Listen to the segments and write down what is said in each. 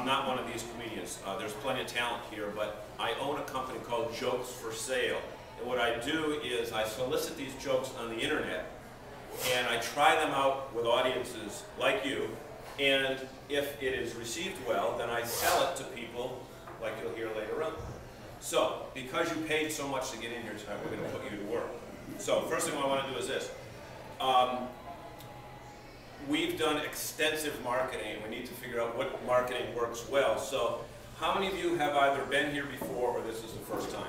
I'm not one of these comedians. There's plenty of talent here, but I own a company called Jokes for Sale. And what I do is I solicit these jokes on the internet, and I try them out with audiences like you, and if it is received well, then I sell it to people like you'll hear later on. So, because you paid so much to get in here tonight, we're going to put you to work. So, first thing I want to do is this. We've done extensive marketing, and we need to figure out what marketing works well. So, how many of you have either been here before or this is the first time?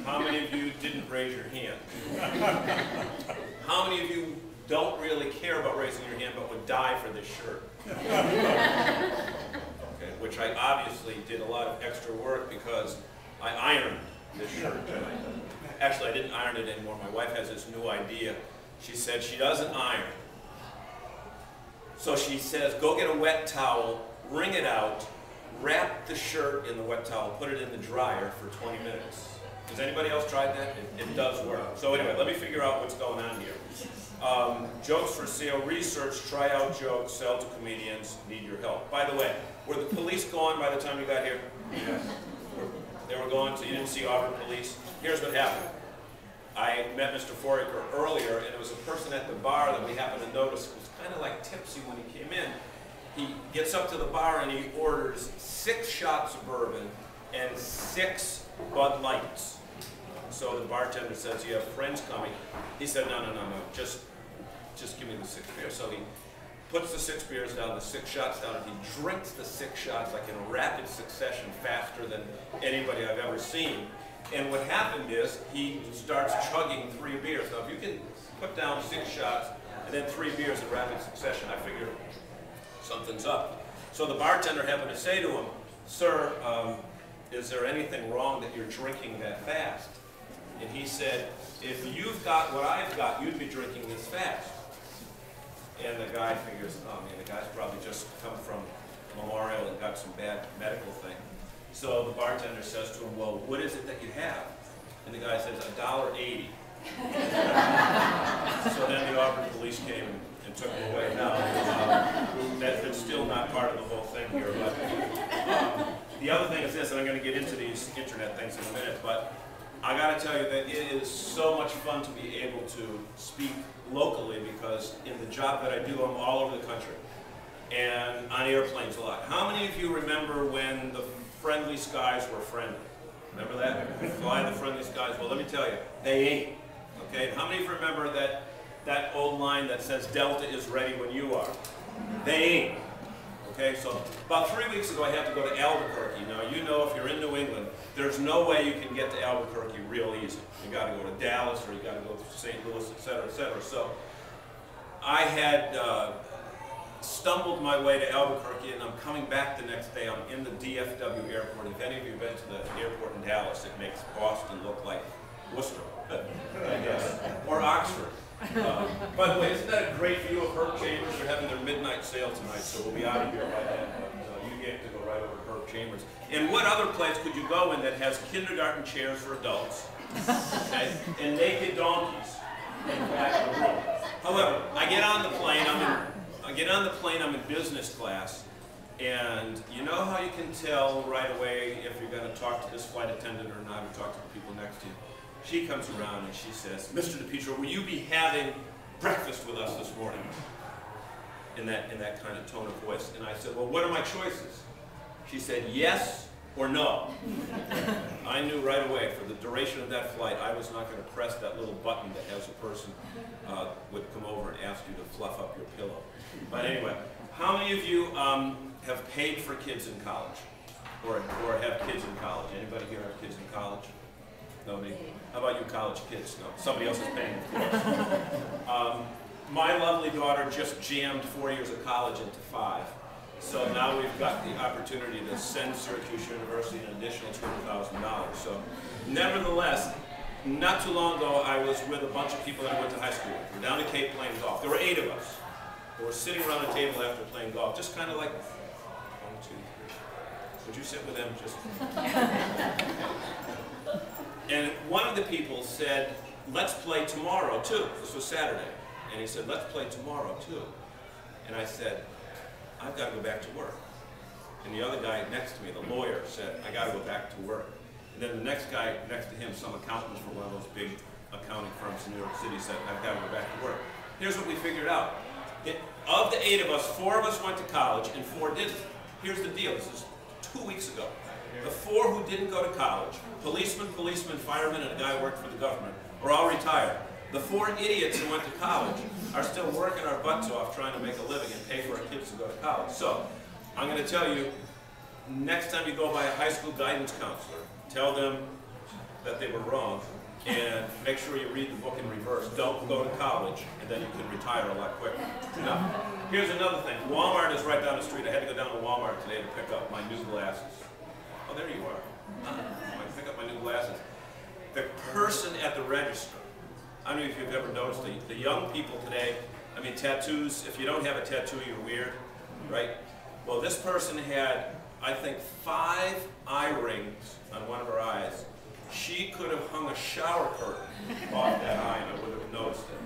How many of you didn't raise your hand? How many of you don't really care about raising your hand but would die for this shirt? Okay, which I obviously did a lot of extra work because I ironed this shirt tonight. Actually, I didn't iron it anymore. My wife has this new idea. She said she doesn't iron. So she says, go get a wet towel, wring it out, wrap the shirt in the wet towel, put it in the dryer for 20 minutes. Has anybody else tried that? It does work. So anyway, let me figure out what's going on here. Jokes for Sale, research, try out jokes, sell to comedians, need your help. By the way, were the police gone by the time you got here? Yes. They were gone, so you didn't see Auburn police. Here's what happened. I met Mr. Foraker earlier, and it was a person at the bar that we happened to notice was kind of like tipsy when he came in. He gets up to the bar and he orders 6 shots of bourbon and 6 Bud Lights. So the bartender says, you have friends coming. He said, no, just give me the 6 beers. So he puts the 6 beers down, the 6 shots down, and he drinks the 6 shots like in a rapid succession, faster than anybody I've ever seen. And what happened is he starts chugging 3 beers. Now, if you can put down 6 shots and then 3 beers in rapid succession, I figure something's up. So the bartender happened to say to him, sir, is there anything wrong that you're drinking that fast? And he said, if you've got what I've got, you'd be drinking this fast. And the guy figures, oh man, the guy's probably just come from Memorial and got some bad medical thing. So the bartender says to him, well, what is it that you have? And the guy says, $1.80. So then the Auburn police came and took him away. Now, that's still not part of the whole thing here. But the other thing is this, and I'm going to get into these internet things in a minute, but I got to tell you that it is so much fun to be able to speak locally because in the job that I do, I'm all over the country and on airplanes a lot. How many of you remember when the friendly skies were friendly? Remember that? Fly the friendly skies. Well, let me tell you, they ain't. Okay? And how many of you remember that old line that says Delta is ready when you are? They ain't. Okay, so about 3 weeks ago I had to go to Albuquerque. Now you know if you're in New England, there's no way you can get to Albuquerque real easy. You got to go to Dallas or you got to go to St. Louis, etc., etc. So I had stumbled my way to Albuquerque, and I'm coming back the next day. I'm in the DFW airport. If any of you have been to the airport in Dallas, it makes Boston look like Worcester, I guess, or Oxford. By the way, isn't that a great view of Herb Chambers? They're having their midnight sale tonight, so we'll be out of here by then. But you get to go right over to Herb Chambers. And what other place could you go in that has kindergarten chairs for adults, okay, and naked donkeys in the back of the room? However, I get on the plane. I'm in business class, and you know how you can tell right away if you're going to talk to this flight attendant or not, or talk to the people next to you. She comes around and she says, Mr. DiPietro, will you be having breakfast with us this morning? In that kind of tone of voice. And I said, well, what are my choices? She said, yes or no. I knew right away, for the duration of that flight, I was not going to press that little button that has a person would come over and ask you to fluff up your pillow. But anyway, how many of you have paid for kids in college? Or have kids in college? Anybody here have kids in college? Nobody? How about you college kids? No, somebody else is paying, of course. My lovely daughter just jammed 4 years of college into 5. So now we've got the opportunity to send Syracuse University an additional $200,000. So nevertheless, not too long ago, I was with a bunch of people that I went to high school with. We were down to Cape playing golf. There were 8 of us. We were sitting around a table after playing golf, just kind of like, 1, 2, 3. Would you sit with them? Just. And one of the people said, let's play tomorrow too. This was Saturday. And he said, let's play tomorrow too. And I said, I've got to go back to work. And the other guy next to me, the lawyer, said, I got to go back to work. And then the next guy next to him, some accountant for one of those big accounting firms in New York City, said, I've got to go back to work. Here's what we figured out. Of the 8 of us, 4 of us went to college and 4 didn't. Here's the deal. This is 2 weeks ago. The 4 who didn't go to college, policemen, firemen, and a guy who worked for the government, are all retired. The 4 idiots who went to college are still working our butts off trying to make a living and pay for our kids to go to college. So, I'm going to tell you, next time you go by a high school guidance counselor, tell them that they were wrong, and make sure you read the book in reverse. Don't go to college, and then you can retire a lot quicker. Now, here's another thing. Walmart is right down the street. I had to go down to Walmart today to pick up my new glasses. Oh, there you are. I pick up my new glasses. The person at the register, I don't know if you've ever noticed, the young people today, I mean, tattoos, if you don't have a tattoo, you're weird, right? Well, this person had, I think, 5 eye rings on one of her eyes. She could have hung a shower curtain off that eye and I would have noticed it.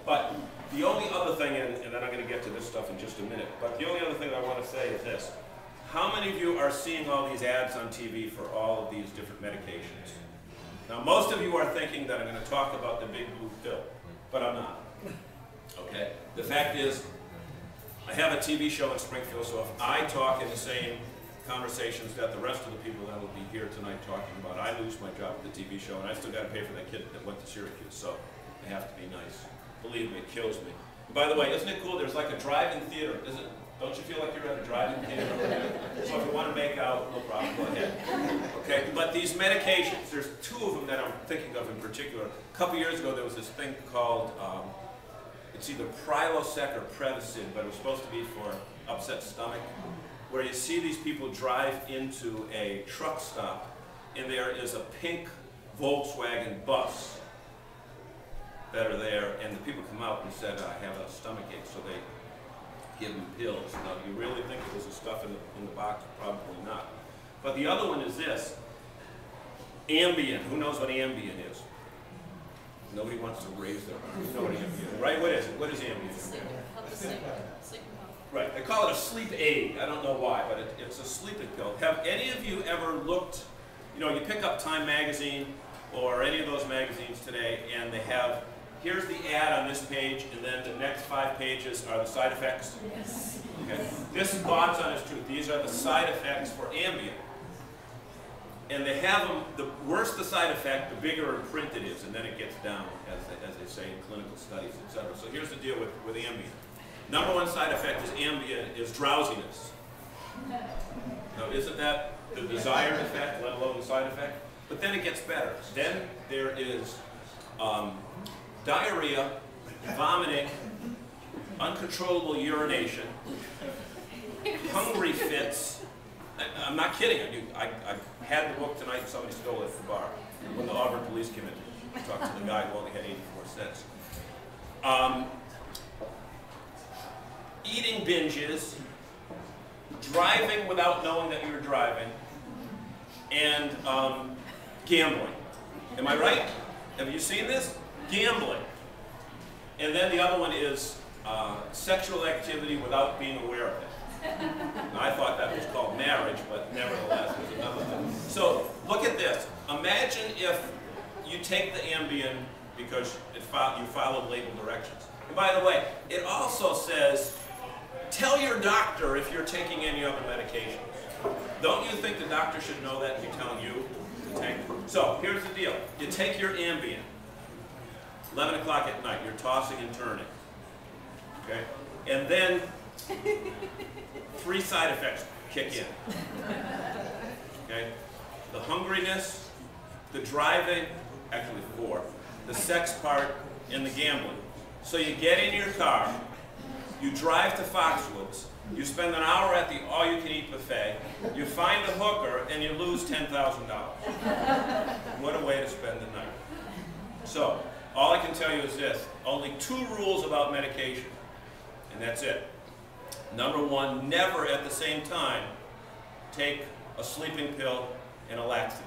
But the only other thing, and then I'm going to get to this stuff in just a minute, but the only other thing I want to say is this. How many of you are seeing all these ads on TV for all of these different medications? Now, most of you are thinking that I'm going to talk about the big blue pill, but I'm not. Okay? The fact is, I have a TV show in Springfield, so if I talk in the same conversations that the rest of the people that will be here tonight talking about, I lose my job at the TV show, and I still got to pay for that kid that went to Syracuse, so I have to be nice. Believe me, it kills me. And by the way, isn't it cool? There's like a drive-in theater, isn't it? Don't you feel like you're at a drive-in theater? So if you want to make out, no problem, go ahead. Okay, but these medications, there's 2 of them that I'm thinking of in particular. A couple years ago, there was this thing called, it's either Prilosec or Prevacid, but it was supposed to be for upset stomach, where you see these people drive into a truck stop, and there is a pink Volkswagen bus that are there, and the people come out and said, I have a stomach ache, so they give them pills. Now, do you really think there was the stuff in the box? Probably not. But the other one is this, Ambien. Who knows what Ambien is? Nobody wants to raise their arm. You know what Ambien is, right? What is it? What is Ambien? Sleep. Right, they call it a sleep aid. I don't know why, but it's a sleeping pill. Have any of you ever looked, you know, you pick up Time magazine or any of those magazines today, and they have, here's the ad on this page, and then the next 5 pages are the side effects? Yes. Okay. This is God's honest truth. These are the side effects for Ambien. And they have them, the worse the side effect, the bigger in print it is, and then it gets down, as they say in clinical studies, etc. So here's the deal with Ambien. Number 1 side effect is Ambien is drowsiness. Now, isn't that the desired effect, let alone the side effect? But then it gets better. Then there is diarrhea, vomiting, uncontrollable urination, hungry fits. I'm not kidding. I had the book tonight and somebody stole it at the bar when the Auburn police came in to talk to the guy who only had 84 cents. Eating binges, driving without knowing that you're driving, and gambling. Am I right? Have you seen this? Gambling. And then the other one is sexual activity without being aware of it. Now, I thought that was called marriage, but nevertheless, there's another thing. So, look at this. Imagine if you take the Ambien because you followed label directions. And by the way, it also says, tell your doctor if you're taking any other medications. Don't you think the doctor should know that and be telling you to take? So, here's the deal. You take your Ambien. 11 o'clock at night, you're tossing and turning. Okay? And then 3 side effects kick in. Okay? The hungriness, the driving, actually 4, the sex part, and the gambling. So you get in your car, you drive to Foxwoods, you spend an hour at the all-you-can-eat buffet, you find a hooker, and you lose $10,000. What a way to spend the night. So, all I can tell you is this, only 2 rules about medication, and that's it. Number 1, never at the same time take a sleeping pill and a laxative.